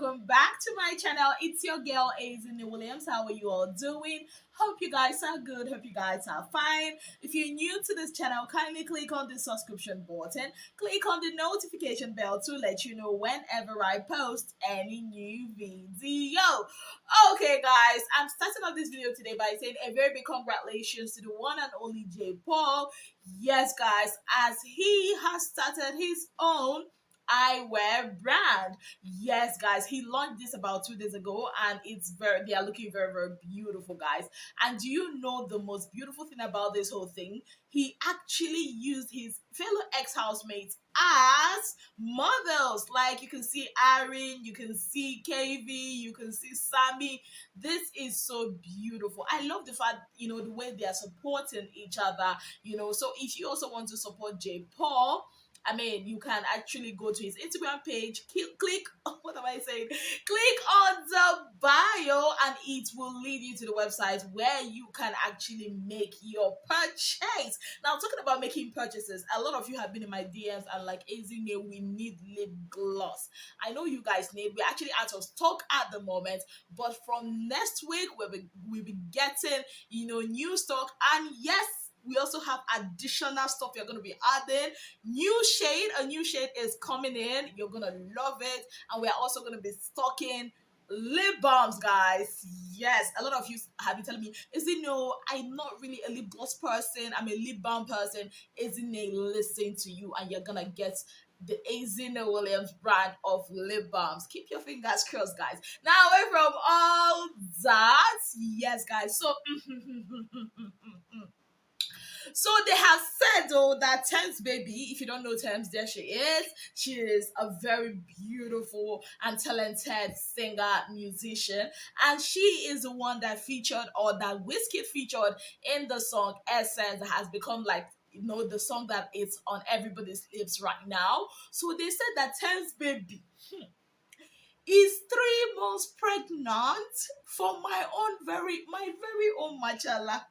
welcome back to my channel. It's your girl Azine Williams. How are you all doing? Hope you guys are good. Hope you guys are fine. If you're new to this channel, kindly click on the subscription button. Click on the notification bell to let you know whenever I post any new video. Okay, guys, I'm starting off this video today by saying a very big congratulations to the one and only J. Paul. Yes, guys, as he has started his own eyewear brand. Yes, guys, he launched this about 2 days ago, and they are looking very, very beautiful, guys. And do you know the most beautiful thing about this whole thing? He actually used his fellow ex-housemates as models. Like, you can see Aaron, you can see KV, you can see Sammy. This is so beautiful. I love the fact, the way they are supporting each other. So if you also want to support J. Paul, I mean, you can actually go to his Instagram page, click, what am I saying? Click on the bio, and it will lead you to the website where you can actually make your purchase. Now, talking about making purchases, a lot of you have been in my DMs and like, Azine, we need lip gloss. I know you guys need, we're actually out of stock at the moment, but from next week, we'll be getting, new stock. And yes, we also have additional stuff you're going to be adding. A new shade is coming in. You're going to love it. And we're also going to be stocking lip balms, guys. Yes, a lot of you have been telling me, I'm not really a lip gloss person. I'm a lip balm person. Isn't it? Listen to you, and you're going to get the Azine Williams brand of lip balms. Keep your fingers crossed, guys. Now, away from all that, yes, guys. So they have said, that Tems baby, if you don't know Tems, there she is. She is a very beautiful and talented singer, musician, and she is the one that featured, or that Wizkid featured in the song Essence, that has become like, the song that is on everybody's lips right now. So they said that Tems baby is 3 months pregnant for my very own Machala.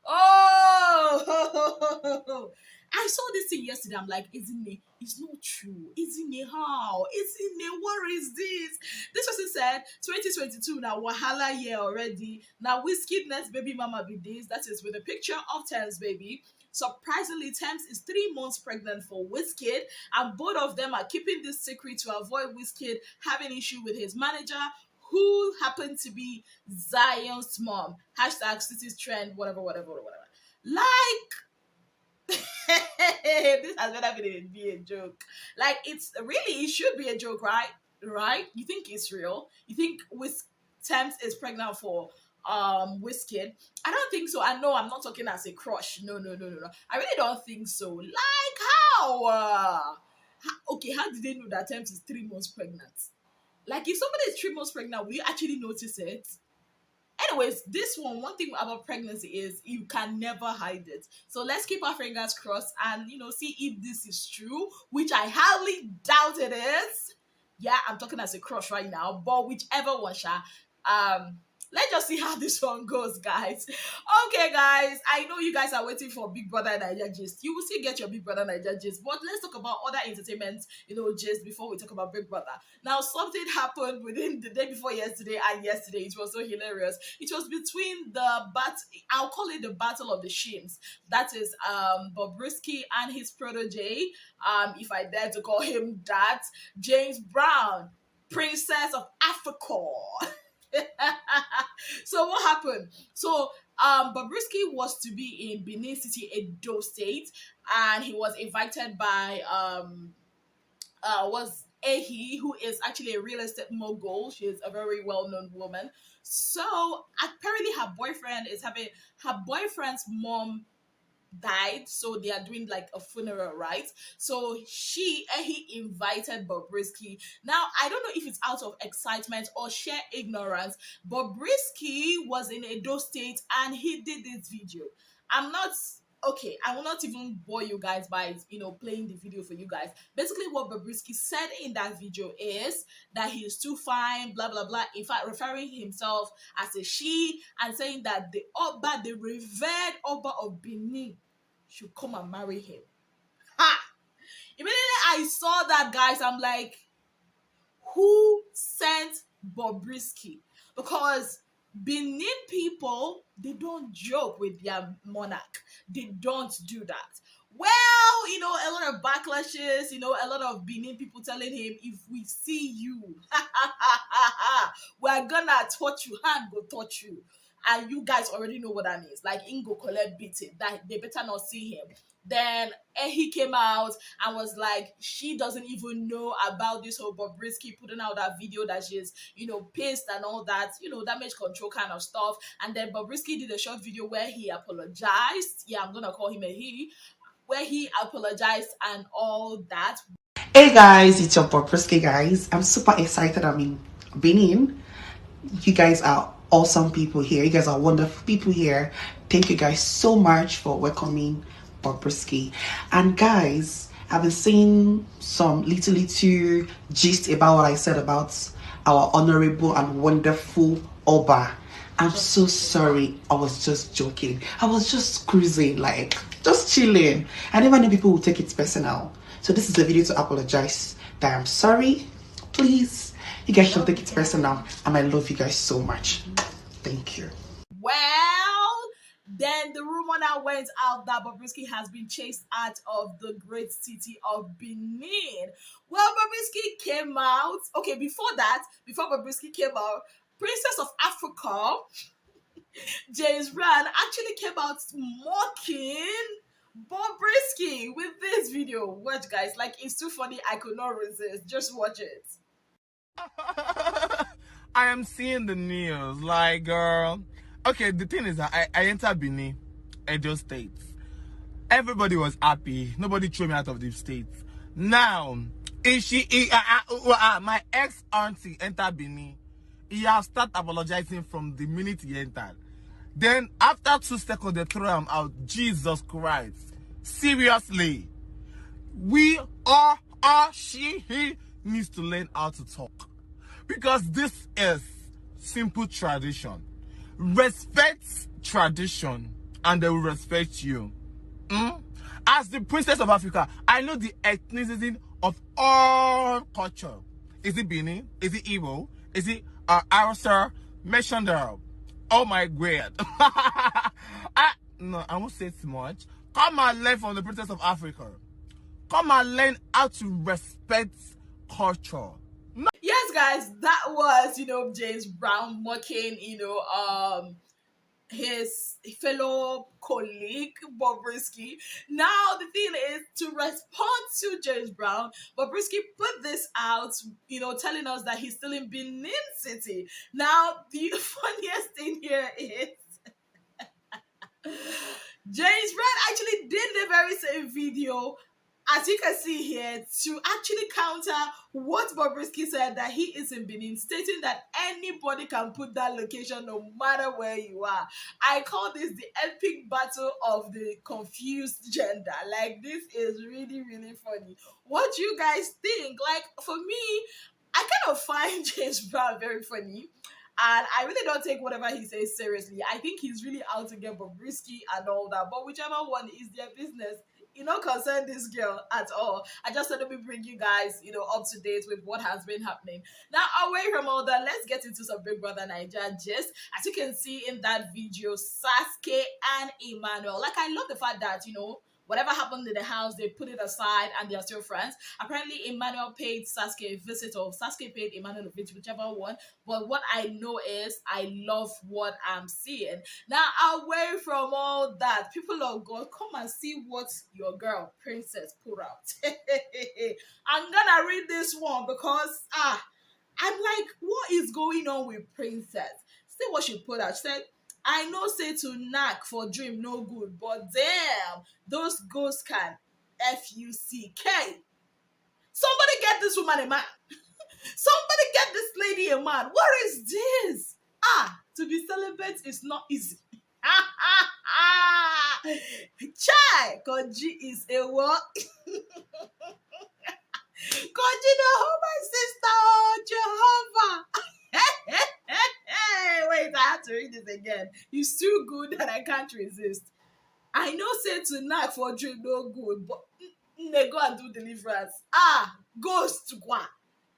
Oh, I saw this thing yesterday. I'm like, isn't it? It's not true. Isn't it? How? Isn't it? What is this? This person said 2022 now Wahala year already. Now Wizkid next baby mama be this. That is with a picture of Tems baby. Surprisingly, Tems is 3 months pregnant for Wizkid, and both of them are keeping this secret to avoid Wizkid having issue with his manager, who happened to be Zion's mom. Hashtag city's trend, whatever. Like, this has never be a joke. Like, it should be a joke, right? Right? You think it's real? You think Tems is pregnant for Wizkid? I don't think so. I know I'm not talking as a crush. No. I really don't think so. Like, how? Okay, how did they know that Tems is 3 months pregnant? Like, if somebody is 3 months pregnant, will you actually notice it? Anyways, one thing about pregnancy is you can never hide it. So let's keep our fingers crossed and, see if this is true, which I highly doubt it is. Yeah, I'm talking as a crush right now, but whichever one, let's just see how this one goes, guys. Okay, guys, I know you guys are waiting for Big Brother Niger gist. You will still get your Big Brother Niger gist, but let's talk about other entertainment, gist before we talk about Big Brother. Now, something happened within the day before yesterday and yesterday. It was so hilarious. It was between I'll call it the battle of the shims. That is Bobrisky and his protege, if I dare to call him that, James Brown, Princess of Africa. So what happened? So Bobrisky was to be in Benin City, Edo State, and he was invited by was Ehi, who is actually a real estate mogul. She is a very well-known woman. So apparently her boyfriend's mom died, so they are doing like a funeral, right? So he invited Bobrisky. Now, I don't know if it's out of excitement or sheer ignorance. Bobrisky was in Edo State and he did this video. I will not even bore you guys by playing the video for you guys. Basically, what Bobrisky said in that video is that he is too fine, blah blah blah. In fact, referring himself as a she, and saying that the revered Oba of Benin should come and marry him. Ha! Immediately I saw that, guys, I'm like, who sent Bobrisky, because Benin people, they don't joke with their monarch. They don't do that. Well, a lot of backlashes, a lot of Benin people telling him, if we see you, we're gonna touch you, hand go touch you. And you guys already know what that means. Like, Ingo collect beating, that they better not see him. Then he came out and was like, she doesn't even know about this whole Bobrisky putting out that video that she's, pissed and all that, damage control kind of stuff. And then Bobrisky did a short video where he apologized. Yeah, I'm gonna call him a he, where he apologized and all that. Hey guys, it's your Bobrisky guys. I'm super excited. I'm in Benin. You guys are awesome people here. You guys are wonderful people here. Thank you guys so much for welcoming Bobrisky. And guys, I've been seeing some little gist about what I said about our honorable and wonderful Oba. I'm so sorry. I was just joking. I was just cruising, like just chilling. I never knew people would take it personal. So this is a video to apologize that I'm sorry. Please, you guys should take it personal, and I love you guys so much. Thank you. Well, then the rumor now went out that Bobrisky has been chased out of the great city of Benin. Well, Bobrisky came out. Okay, before Bobrisky came out, Princess of Africa, James Brown, actually came out mocking Bobrisky with this video. Watch, guys, like, it's too funny. I could not resist. Just watch it. I am seeing the news, like, girl. Okay, the thing is that I entered Benin, Edo State. Everybody was happy. Nobody threw me out of the state. Now, my ex-auntie entered Benin. He has started apologizing from the minute he entered. Then, after 2 seconds, they throw him out. Jesus Christ. Seriously. We he needs to learn how to talk. Because this is simple tradition. Respect tradition and they will respect you. As the Princess of Africa, I know the ethnicity of all culture. Is it Benin? Is it Igbo? Is it Hausa? Meshander? Oh my God. I won't say too much. Come and learn from the Princess of Africa. Come and learn how to respect culture. Yes, guys, that was, James Brown mocking, his fellow colleague Bobrisky. Now the thing is, to respond to James Brown, Bobrisky put this out, telling us that he's still in Benin City. Now the funniest thing here is James Brown actually did the very same video, as you can see here, to actually counter what Bobrisky said, that he is in Benin, stating that anybody can put that location no matter where you are. I call this the epic battle of the confused gender. Like, this is really, really funny. What do you guys think? Like, for me, I kind of find James Brown very funny. And I really don't take whatever he says seriously. I think he's really out to get Bobrisky and all that. But whichever one is their business, concern this girl at all. I just thought, let me bring you guys, up to date with what has been happening. Now, away from all that, let's get into some Big Brother Nigeria gist. As you can see in that video, Sasuke and Emmanuel. Like, I love the fact that, whatever happened in the house, they put it aside and they are still friends. Apparently, Emmanuel paid Sasuke a visit, or Sasuke paid Emmanuel a visit, whichever one. But what I know is, I love what I'm seeing. Now, away from all that, people of God, come and see what your girl, Princess, put out. I'm gonna read this one because, I'm like, what is going on with Princess? See what she put out. She said, I know say to knack for dream no good, but damn, those ghosts can F-U-C-K. Somebody get this woman a man. Somebody get this lady a man. What is this? To be celibate is not easy. Chai, Koji is a what? Koji, no, my sister, oh, Jehovah. Wait, I have to read this again. He's too good that I can't resist. I know say to knack for dream no good, but they go and do deliverance. Ghost one.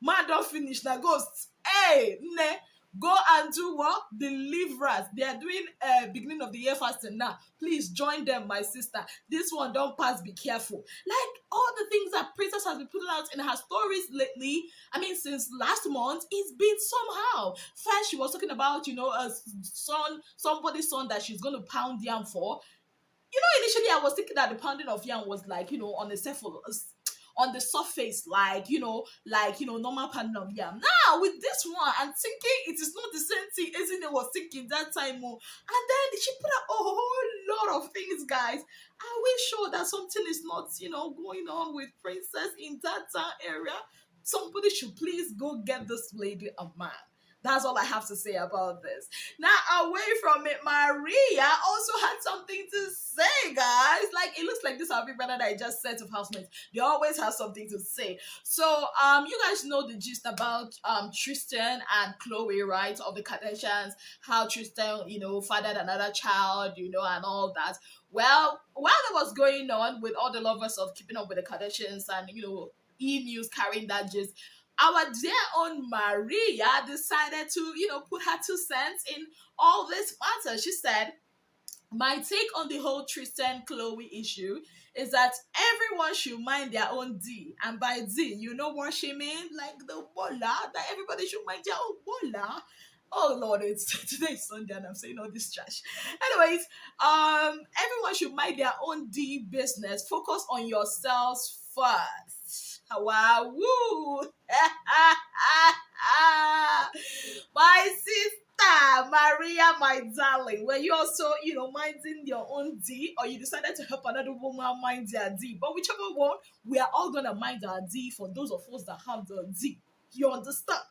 Man don't finish na ghost. Hey, ne. Go and do what? Deliverance. They are doing beginning of the year fasting now. Please join them, my sister. This one don't pass. Be careful. Like all the things that Princess has been putting out in her stories lately. I mean, since last month, it's been somehow. First, she was talking about a son, somebody's son that she's going to pound yam for. Initially I was thinking that the pounding of yam was like, on the on the surface, normal pounding of yam. Now with this one, I'm thinking it is not the same thing as I was thinking that time. Oh. And then she put out a whole lot of things, guys. Are we sure that something is not, going on with Princess in that area? Somebody should please go get this lady a man. That's all I have to say about this. Now, away from it, Maria also had something to say, guys. Like, it looks like this our big brother that I just said of housemates. They always have something to say. So, you guys know the gist about Tristan and Chloe, right? Of the Kardashians, how Tristan, fathered another child, and all that. Well, while that was going on with all the lovers of Keeping Up with the Kardashians and, E-News carrying that gist, our dear own Maria decided to, put her 2 cents in all this matter. She said, my take on the whole Tristan Chloe issue is that everyone should mind their own D. And by D, you know what she mean? Like the bola, that everybody should mind their own bola. Oh Lord, it's today's Sunday and I'm saying all this trash. Anyways, everyone should mind their own D business. Focus on yourselves first. Wow, woo! My sister, Maria, my darling, were you also, minding your own D, or you decided to help another woman mind their D? But whichever one, we are all gonna mind our D for those of us that have the D. You understand?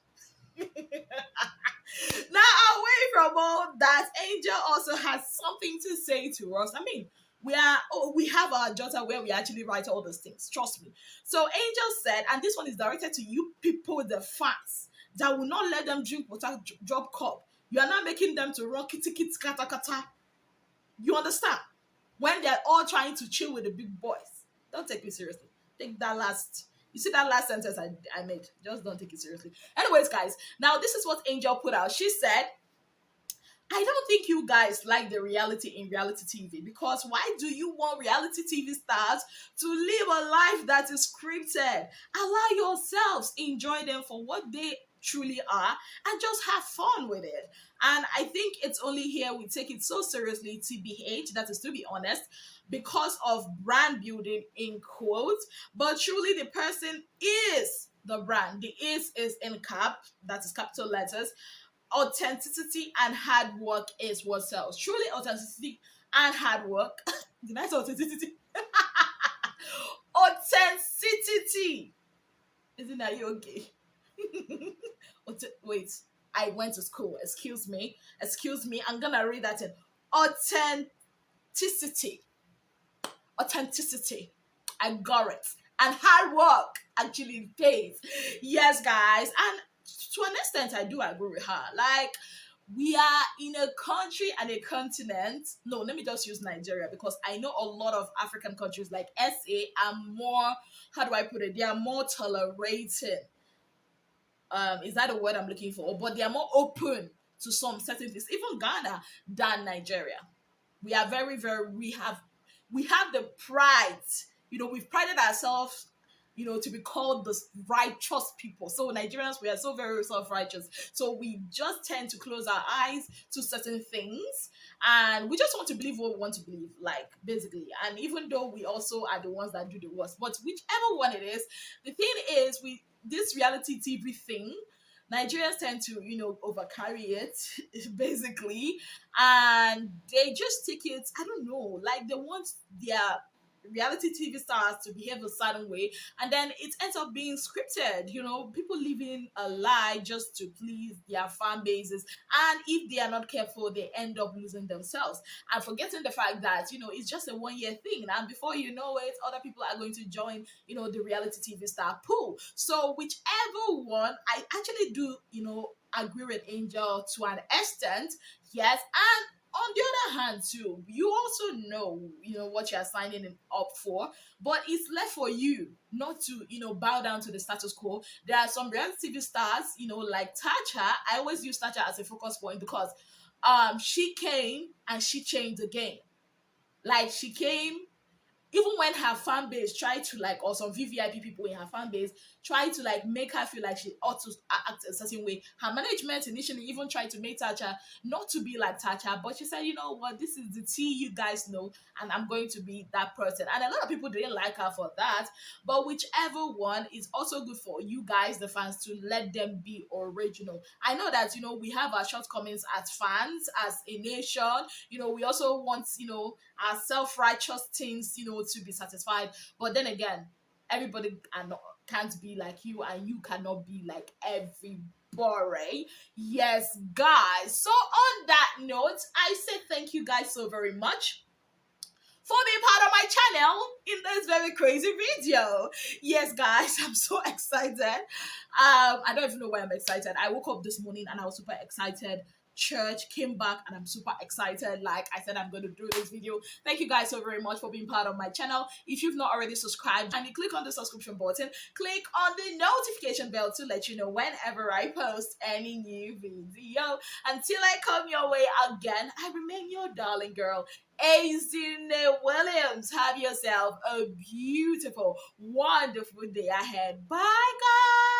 Now, away from all that, Angel also has something to say to us. I mean, we have our jotter where we actually write all those things. Trust me. So Angel said, and this one is directed to you people, the fans, that will not let them drink water drop cup. You are not making them to run kitty kitty kata kata. You understand? When they're all trying to chill with the big boys. Don't take me seriously. Take that last. You see that last sentence I made? Just don't take it seriously. Anyways, guys, now this is what Angel put out. She said, I don't think you guys like the reality in reality TV, because why do you want reality TV stars to live a life that is scripted? Allow yourselves enjoy them for what they truly are and just have fun with it. And I think it's only here we take it so seriously, TBH, that is to be honest, because of brand building in quotes, but truly the person is the brand. The is in cap, that is capital letters. Authenticity and hard work is what sells. Truly, authenticity and hard work. The nice authenticity. Authenticity. Isn't that you okay? Wait, I went to school. Excuse me. Excuse me. I'm gonna read that in authenticity. Authenticity. I got it. And hard work actually pays. Yes, guys. And to an extent, I do agree with her. Like, we are in a country and a continent. No, let me just use Nigeria, because I know a lot of African countries like SA are more, how do I put it? They are more tolerating. Is that the word I'm looking for? But they are more open to some certain things, even Ghana, than Nigeria. We are very, very, we have the pride. We've prided ourselves, to be called the righteous people. So Nigerians, we are so very self-righteous. So we just tend to close our eyes to certain things, and we just want to believe what we want to believe, like, basically. And even though we also are the ones that do the worst, but whichever one it is, the thing is, this reality TV thing, Nigerians tend to, overcarry it, basically, and they just take it, I don't know, like they want their reality TV stars to behave a certain way, and then it ends up being scripted. People living a lie just to please their fan bases, and if they are not careful, they end up losing themselves and forgetting the fact that it's just a 1 year thing, and before you know it, other people are going to join the reality TV star pool. So whichever one, I actually do agree with Angel to an extent, yes. And on the other hand too, you also know, what you're signing up for, but it's left for you not to, bow down to the status quo. There are some reality TV stars, like Tacha. I always use Tacha as a focus point because she came and she changed the game. Like, she came, even when her fan base tried to, like, or some VVIP people in her fan base tried to, like, make her feel like she ought to act a certain way. Her management initially even tried to make Tacha not to be like Tacha, but she said, you know what, this is the tea you guys know, and I'm going to be that person. And a lot of people didn't like her for that, but whichever one is also good for you guys, the fans, to let them be original. I know that, we have our shortcomings as fans, as a nation. We also want, our self-righteous things, to be satisfied. But then again, everybody can't be like you, and you cannot be like everybody. Yes, guys. So on that note, I say thank you guys so very much for being part of my channel in this very crazy video. Yes, guys, I'm so excited. I don't even know why I'm excited. I woke up this morning and I was super excited. Church came back and I'm super excited. Like I said, I'm going to do this video. Thank you guys so very much for being part of my channel. If you've not already subscribed, and you click on the subscription button, click on the notification bell to let you know whenever I post any new video. Until I come your way again, I remain your darling girl, Azine Williams. Have yourself a beautiful, wonderful day ahead. Bye, guys.